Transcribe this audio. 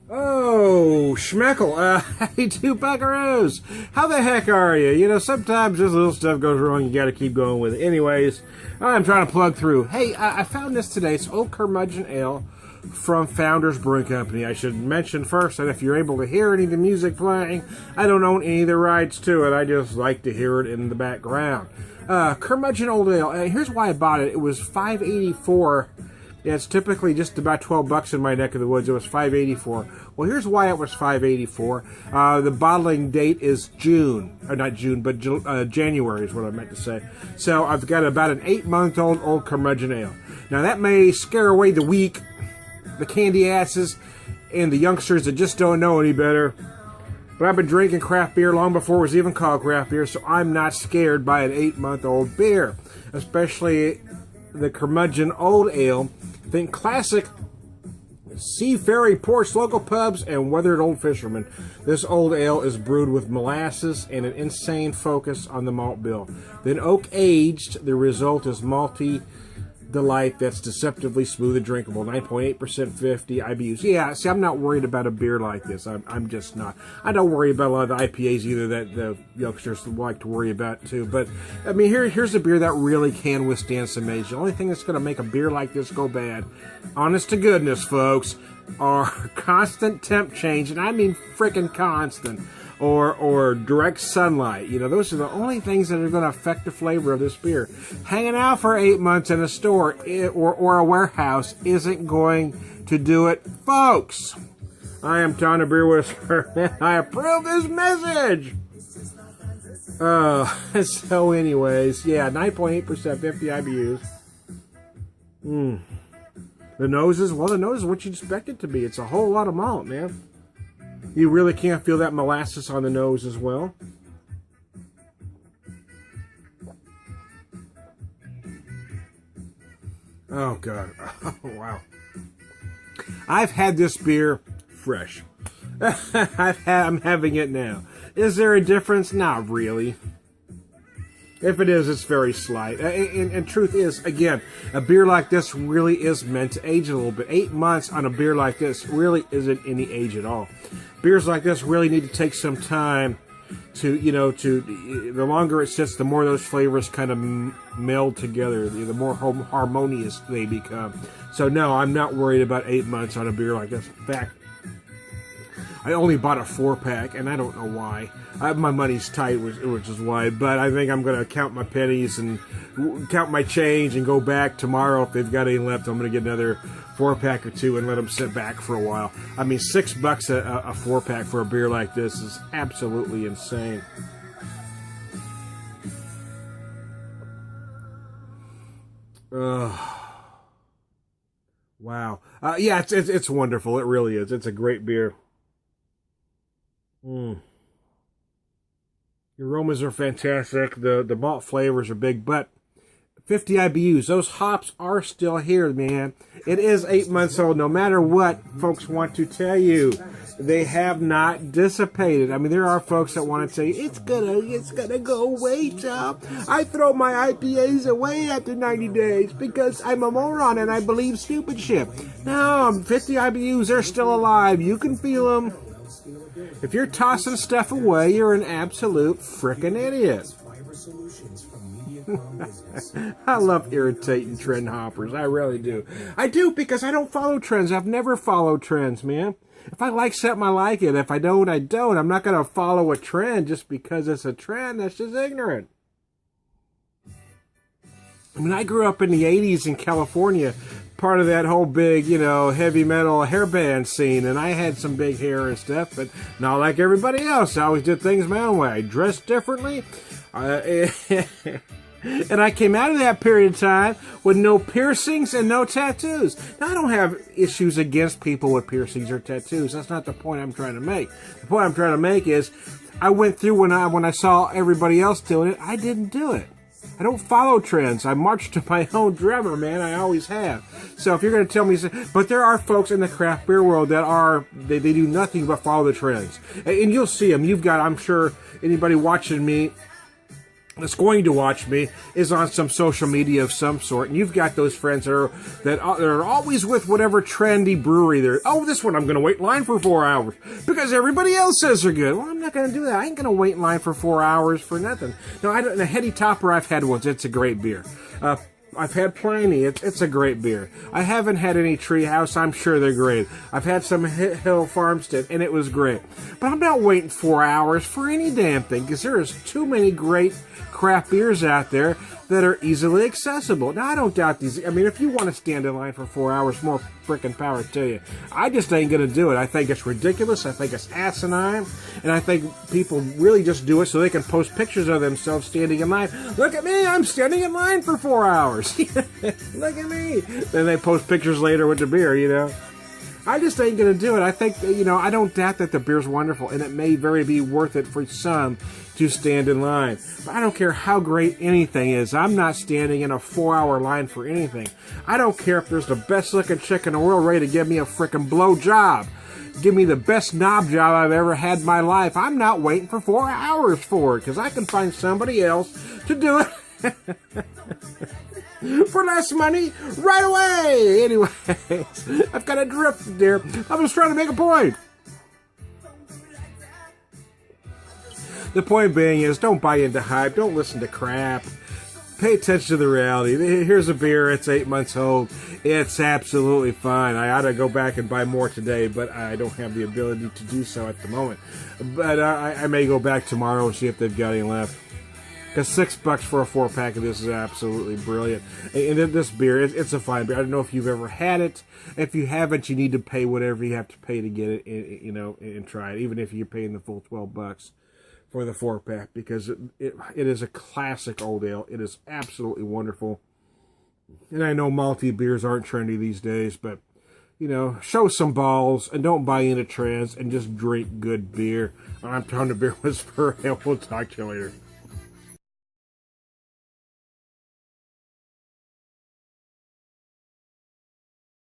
Oh, Schmeckle, hey, two buckaroos. How the heck are you? You know, sometimes this little stuff goes wrong, you gotta keep going with it. Anyways, I'm trying to plug through. Hey, I found this today. It's Old Curmudgeon Ale from Founders Brewing Company. I should mention first that if you're able to hear any of the music playing, I don't own any of the rights to it. I just like to hear it in the background. Curmudgeon Old Ale. Here's why I bought it. It was $5.84. Yeah, it's typically just about $12 in my neck of the woods. It was $5.84. Well, here's why it was $5.84. The bottling date is June, or not June, but January is what I meant to say. So I've got about an 8-month-old Old Curmudgeon Ale. Now that may scare away the weak, the candy asses, and the youngsters that just don't know any better. But I've been drinking craft beer long before it was even called craft beer, so I'm not scared by an 8-month-old beer, especially the Curmudgeon Old Ale. Think classic seafaring ports, local pubs, and weathered old fishermen. This old ale is brewed with molasses and an insane focus on the malt bill. Then oak aged, the result is malty delight that's deceptively smooth and drinkable. 9.8%, 50 IBUs. Yeah, see, I'm not worried about a beer like this. I'm just not. I don't worry about a lot of the IPAs either that the youngsters like to worry about too. But I mean, here's a beer that really can withstand some age. The only thing that's going to make a beer like this go bad, honest to goodness, folks, are constant temp change, and I mean freaking constant. Or direct sunlight. You know, those are the only things that are going to affect the flavor of this beer. Hanging out for 8 months in a store or a warehouse isn't going to do it, folks. I am Tom the Beer Whisperer, and I approve this message. So anyways, yeah, 9.8%, 50 IBUs. The nose is what you'd expect it to be. It's a whole lot of malt, man. You really can't feel that molasses on the nose as well. Oh, God. Oh, wow. I've had this beer fresh. I'm having it now. Is there a difference? Not really. If it is, it's very slight. And truth is, again, a beer like this really is meant to age a little bit. 8 months on a beer like this really isn't any age at all. Beers like this really need to take some time to, the longer it sits, the more those flavors kind of meld together, the more harmonious they become. So no, I'm not worried about 8 months on a beer like this. In fact, I only bought a 4-pack, and I don't know why. My money's tight, which is why. But I think I'm going to count my pennies and count my change and go back tomorrow. If they've got any left, I'm going to get another 4-pack or 2 and let them sit back for a while. I mean, $6 a 4-pack for a beer like this is absolutely insane. Wow. Yeah, it's wonderful. It really is. It's a great beer. The aromas are fantastic. The malt flavors are big, but 50 IBUs. Those hops are still here, man. It is 8 months old. No matter what folks want to tell you, they have not dissipated. I mean, there are folks that want to tell you it's gonna go away, Tom. I throw my IPAs away after 90 days because I'm a moron and I believe stupid shit. No, 50 IBUs, they're still alive. You can feel them. If you're tossing stuff away, you're an absolute frickin' idiot. I love irritating trend hoppers. I really do. I do because I don't follow trends. I've never followed trends, man. If I like something, I like it. If I don't, I don't. I'm not going to follow a trend just because it's a trend. That's just ignorant. I mean, I grew up in the 80s in California, part of that whole big, heavy metal hair band scene, and I had some big hair and stuff, but not like everybody else. I always did things my own way. I dressed differently, and I came out of that period of time with no piercings and no tattoos. Now, I don't have issues against people with piercings or tattoos. That's not the point I'm trying to make. The point I'm trying to make is I went through when I saw everybody else doing it, I didn't do it. I don't follow trends. I march to my own drummer, man. I always have. So if you're going to tell me, but there are folks in the craft beer world that they do nothing but follow the trends. And you'll see them. You've got, I'm sure, anybody watching me that's going to watch me is on some social media of some sort, and you've got those friends that are always with whatever trendy brewery they're. Oh, this one I'm going to wait in line for 4 hours because everybody else says they're good. Well, I'm not going to do that. I ain't going to wait in line for 4 hours for nothing. No, I don't. The Heady Topper I've had once. It's a great beer. I've had Pliny. It's a great beer. I haven't had any Treehouse. I'm sure they're great. I've had some Hill Farmstead, and it was great. But I'm not waiting 4 hours for any damn thing because there is too many great craft beers out there that are easily accessible. Now, I don't doubt these. I mean, if you want to stand in line for 4 hours, more frickin' power to you. I just ain't going to do it. I think it's ridiculous. I think it's asinine. And I think people really just do it so they can post pictures of themselves standing in line. Look at me, I'm standing in line for 4 hours. Look at me. Then they post pictures later with the beer, you know. I just ain't going to do it. I think, you know, I don't doubt that the beer's wonderful, and it may very be worth it for some to stand in line. But I don't care how great anything is. I'm not standing in a 4-hour line for anything. I don't care if there's the best-looking chick in the world ready to give me a frickin' blow job. Give me the best knob job I've ever had in my life. I'm not waiting for 4 hours for it, because I can find somebody else to do it. For less money, right away! Anyway, I've got a drift there. I was trying to make a point. The point being is, don't buy into hype. Don't listen to crap. Pay attention to the reality. Here's a beer. It's 8 months old. It's absolutely fine. I ought to go back and buy more today, but I don't have the ability to do so at the moment. But I may go back tomorrow and see if they've got any left. Because $6 for a 4-pack of this is absolutely brilliant. And this beer, it's a fine beer. I don't know if you've ever had it. If you haven't, you need to pay whatever you have to pay to get it, you know, and try it. Even if you're paying the full $12 for the 4-pack, because it is a classic old ale. It is absolutely wonderful. And I know malty beers aren't trendy these days, but you know, show some balls and don't buy into trends and just drink good beer. I'm Tony the Beer Whisperer, and we'll talk to you later.